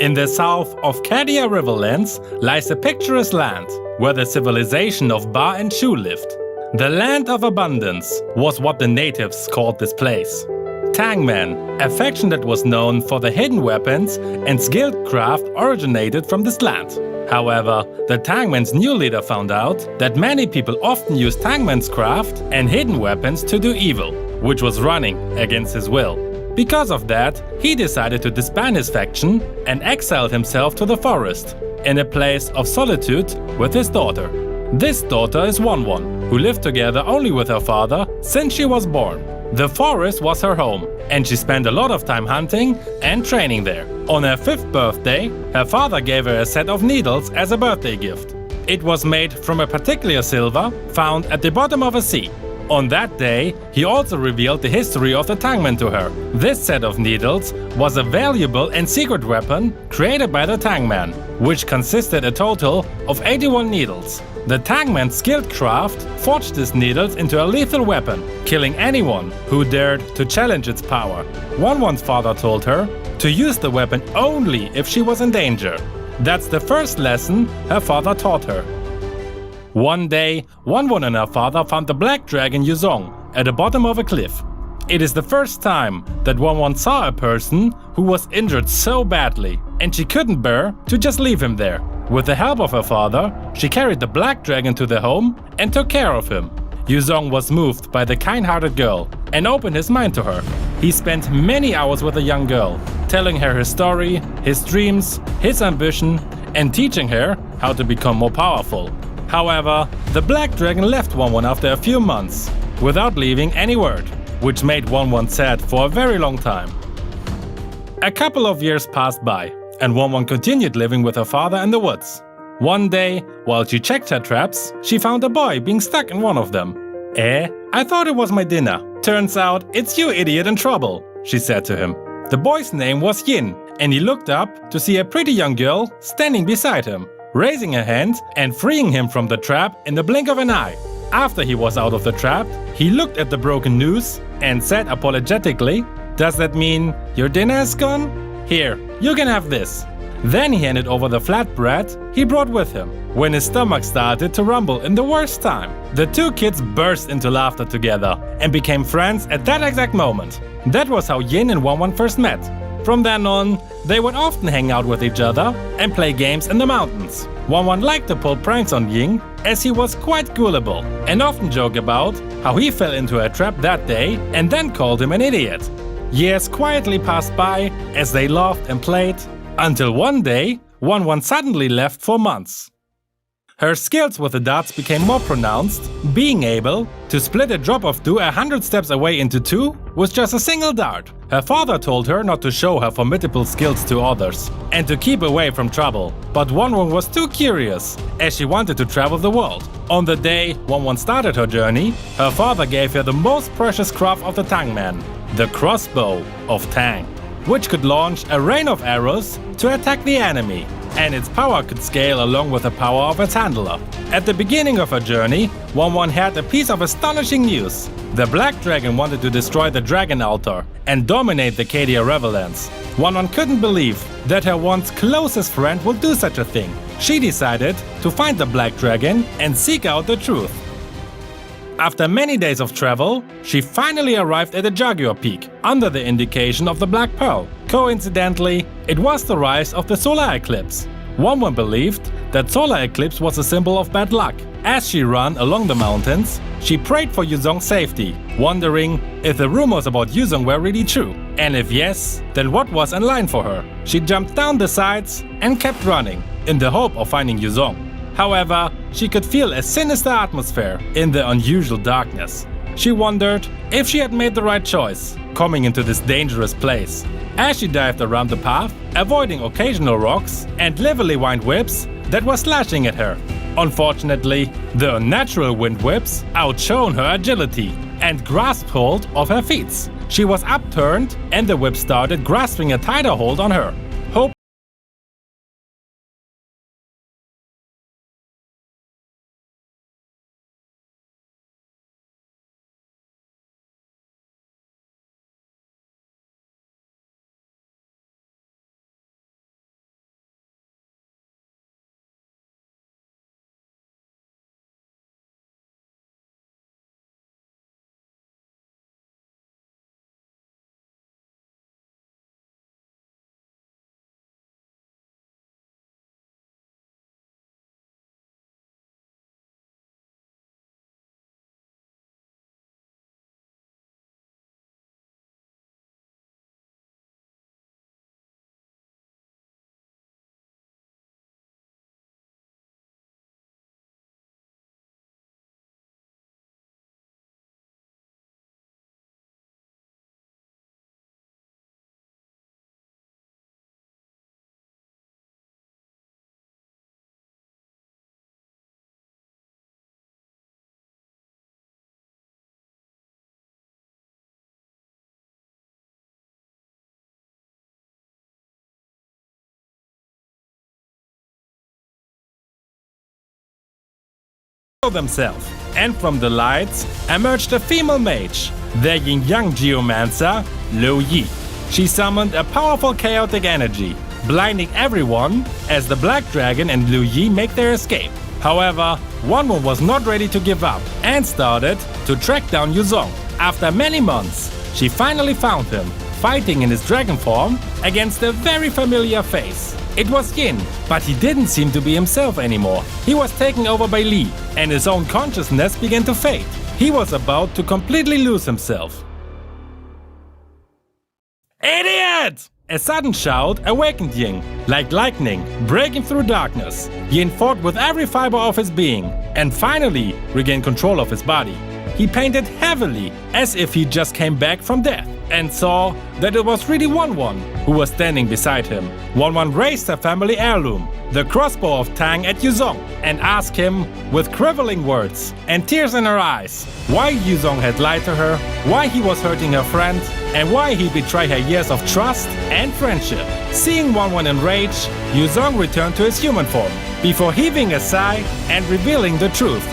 In the south of 𝐚𝐧𝐰 Riverlands lies a picturesque land where the civilization of Ba and Shu lived. The Land of Abundance was what the natives called this place. Tangmen, a faction that was known for the hidden weapons and skilled craft, originated from this land. However, the Tangmen's new leader found out that many people often use Tangmen's craft and hidden weapons to do evil, which was running against his will. Because of that, he decided to disband his faction and exiled himself to the forest, in a place of solitude with his daughter. This daughter is Wan, who lived together only with her father since she was born. The forest was her home, and she spent a lot of time hunting and training there. On her 5th birthday, her father gave her a set of needles as a birthday gift. It was made from a particular silver found at the bottom of a sea. On that day, he also revealed the history of the Tangmen to her. This set of needles was a valuable and secret weapon created by the Tangmen, which consisted a total of 81 needles. The Tangmen's skilled craft forged these needles into a lethal weapon, killing anyone who dared to challenge its power. Wan's father told her to use the weapon only if she was in danger. That's the first lesson her father taught her. One day, Wan and her father found the black dragon 𝐼𝐚𝐧 at the bottom of a cliff. It is the first time that Wan saw a person who was injured so badly, and she couldn't bear to just leave him there. With the help of her father, she carried the black dragon to the home and took care of him. 𝐼𝐚𝐧 was moved by the kind-hearted girl and opened his mind to her. He spent many hours with the young girl, telling her his story, his dreams, his ambition, and teaching her how to become more powerful. However, the black dragon left Wan after a few months, without leaving any word, which made Wan sad for a very long time. A couple of years passed by, and Wan continued living with her father in the woods. One day, while she checked her traps, she found a boy being stuck in one of them. I thought it was my dinner. Turns out it's you idiot in trouble, she said to him. The boy's name was Yin, and he looked up to see a pretty young girl standing beside him, raising her hand and freeing him from the trap in the blink of an eye. After he was out of the trap, he looked at the broken noose and said apologetically, "Does that mean your dinner is gone? Here, you can have this." Then he handed over the flatbread he brought with him, when his stomach started to rumble in the worst time. The two kids burst into laughter together and became friends at that exact moment. That was how Yin and Wan first met. From then on, they would often hang out with each other and play games in the mountains. Wan liked to pull pranks on Yin, as he was quite gullible, and often joked about how he fell into a trap that day and then called him an idiot. Years quietly passed by as they laughed and played, until one day, Wan suddenly left for months. Her skills with the darts became more pronounced, being able to split a drop of dew 100 steps away into two with just a single dart. Her father told her not to show her formidable skills to others and to keep away from trouble, but Wan was too curious, as she wanted to travel the world. On the day Wan started her journey, her father gave her the most precious craft of the Tangmen, the crossbow of Tang, which could launch a rain of arrows to attack the enemy, and its power could scale along with the power of its handler. At the beginning of her journey, Wan had a piece of astonishing news. The black dragon wanted to destroy the dragon altar and dominate the 𝐚𝐧𝐰 Riverlands. Wan couldn't believe that her once closest friend would do such a thing. She decided to find the black dragon and seek out the truth. After many days of travel, she finally arrived at the Jaguar Peak, under the indication of the Black Pearl. Coincidentally, it was the rise of the solar eclipse. Wan believed that solar eclipse was a symbol of bad luck. As she ran along the mountains, she prayed for 𝐼𝐚𝐧's safety, wondering if the rumors about 𝐼𝐚𝐧 were really true. And if yes, then what was in line for her? She jumped down the sides and kept running, in the hope of finding 𝐼𝐚𝐧. However, she could feel a sinister atmosphere in the unusual darkness. She wondered if she had made the right choice, coming into this dangerous place. As she dived around the path, avoiding occasional rocks and lively wind whips that were slashing at her. Unfortunately, the unnatural wind whips outshone her agility and grasped hold of her feet. She was upturned and the whip started grasping a tighter hold on her. themselves, and from the lights emerged a female mage, the yin-yang geomancer, Liu Yi. She summoned a powerful chaotic energy, blinding everyone as the Black Dragon and Liu Yi make their escape. However, Wanwan was not ready to give up and started to track down Yuzong. After many months, she finally found him, fighting in his dragon form against a very familiar face. It was Yin, but he didn't seem to be himself anymore. He was taken over by Li, and his own consciousness began to fade. He was about to completely lose himself. Idiot! A sudden shout awakened Yin, like lightning breaking through darkness. Yin fought with every fiber of his being and finally regained control of his body. He painted heavily, as if he just came back from death, and saw that it was really Wanwan who was standing beside him. Wanwan raised her family heirloom, the crossbow of Tang, at Yuzong and asked him, with quivering words and tears in her eyes, why Yuzong had lied to her, why he was hurting her friend, and why he betrayed her years of trust and friendship. Seeing Wanwan enraged, Yuzong returned to his human form, before heaving a sigh and revealing the truth.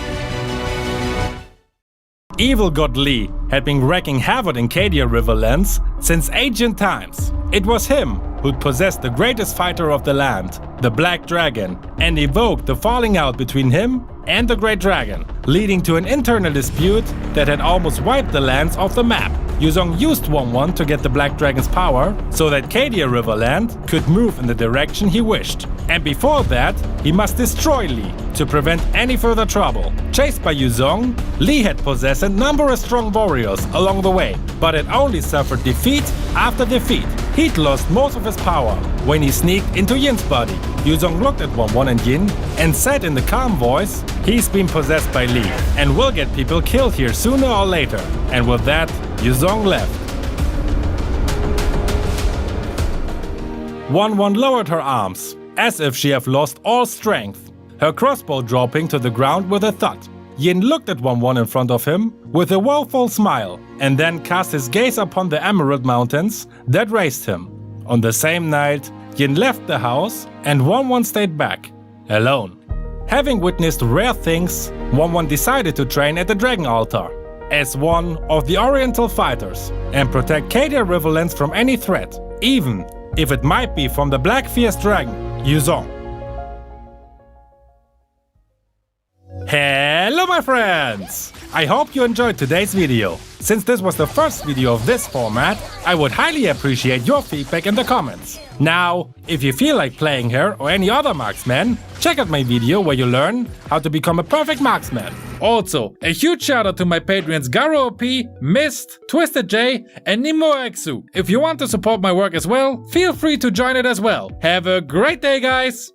Evil god Li had been wreaking havoc in Cadia Riverlands since ancient times. It was him who'd possessed the greatest fighter of the land, the Black Dragon, and evoked the falling out between him and the Great Dragon, leading to an internal dispute that had almost wiped the lands off the map. Yuzong used Wanwan to get the Black Dragon's power so that Cadia Riverland could move in the direction he wished. And before that, he must destroy Li to prevent any further trouble. Chased by Yuzong, Li had possessed numerous strong warriors along the way, but had only suffered defeat after defeat. He'd lost most of his power when he sneaked into Yin's body. Yuzong looked at Wanwan and Yin and said in the calm voice, "He's been possessed by Li and will get people killed here sooner or later." And with that, Yuzong left. Wanwan lowered her arms, as if she had lost all strength, her crossbow dropping to the ground with a thud. Yin looked at Wanwan in front of him with a woeful smile, and then cast his gaze upon the Emerald Mountains that raised him. On the same night, Yin left the house and Wanwan stayed back, alone. Having witnessed rare things, Wanwan decided to train at the Dragon Altar as one of the Oriental fighters and protect Cadia Riverlands from any threat, even if it might be from the Black Fierce Dragon, Yuzong. Hello my friends! I hope you enjoyed today's video. Since this was the first video of this format, I would highly appreciate your feedback in the comments. Now, if you feel like playing here or any other marksman, check out my video where you learn how to become a perfect marksman. Also, a huge shout out to my patrons Garo OP, Mist, Twisted J, and Nimo Exu. If you want to support my work as well, feel free to join it as well. Have a great day, guys!